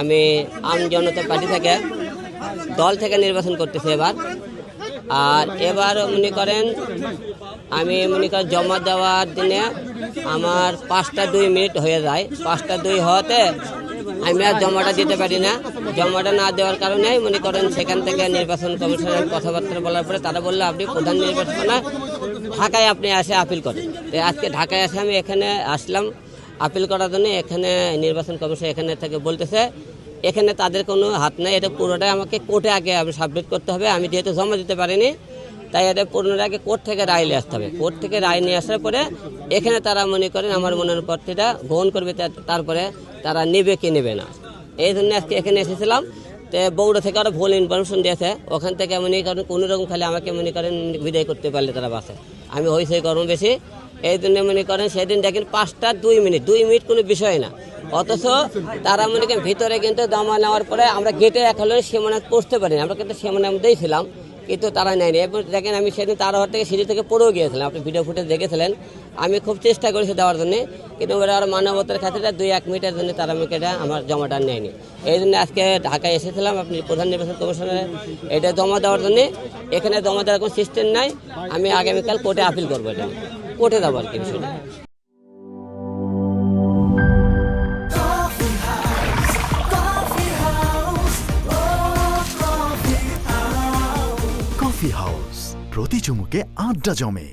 আমি আম জনতা পার্টি থেকে দল থেকে নির্বাচন করতেছি এবার। আর এবার মনে করেন আমি জমা দেওয়ার দিনে আমার 5টা 2 মিনিট হয়ে যায়। 5টা 2 হওয়াতে আমি আর জমাটা দিতে পারি না। জমাটা না দেওয়ার কারণে মনে করেন সেখান থেকে নির্বাচন কমিশনের কথাবার্তা বলার পরে তারা বললো আপনি প্রধান নির্বাচনে ঢাকায় আপনি এসে আপিল করেন। আজকে ঢাকায় এসে আমি এখানে আসলাম আপিল করার জন্য। এখানে নির্বাচন কমিশন এখানে থেকে বলতেছে এখানে তাদের কোনো হাত নেই, এটা পুরোটাই আমাকে কোর্টে আগে সাবমিট করতে হবে। আমি যেহেতু জমা দিতে পারিনি তাই এটা পুরোনোর আগে কোর্ট থেকে রায় নিয়ে আসতে হবে। কোর্ট থেকে রায় নিয়ে আসার পরে এখানে তারা মনে করেন আমার মনোনয়নপত্রটা গ্রহণ করবে, তারপরে তারা নেবে কি নেবে না। এই জন্য আজকে এখানে এসেছিলাম। তো বগুড়া থেকে আরও ভুল ইনফরমেশন দিয়েছে, ওখান থেকে মনে করেন কোনো রকম খালি আমাকে মনে করেন বিদায় করতে পারলে তারা বাসে। আমি হইসই গরম বেশি, এই জন্য মনে করেন সেদিন দেখেন 5টা 2 মিনিট 2 মিনিট কোনো বিষয় না। অথচ তারা মনে করেন ভিতরে কিন্তু জমা নেওয়ার পরে আমরা গেটে এক হলে সীমানা পৌঁছতে পারিনি, আমরা কিন্তু সীমানার মধ্যেই ছিলাম, কিন্তু তারা নেয়নি। এরপর দেখেন আমি সেদিন তার ঘর থেকে সিঁড়ি থেকে পড়েও গিয়েছিলাম, আপনি ভিডিও ফুটেজ দেখেছিলেন। আমি খুব চেষ্টা করেছি দেওয়ার জন্য, কিন্তু ওরা আর মানবতার খাতিরে 2-1 মিনিটের জন্য তারা আমাকে এটা আমার জমাটা নেয়নি। এই জন্য আজকে ঢাকায় এসেছিলাম আপনি প্রধান নির্বাচন কমিশনের এটা জমা দেওয়ার জন্য। এখানে জমা দেওয়ার কোনো সিস্টেম নাই। আমি আগামীকাল কোর্টে আপিল করবো, এটা কোর্টে যাবো আর কি বিষয়টা। কফি হাউস, প্রতি চুমুকে আড্ডা জমে।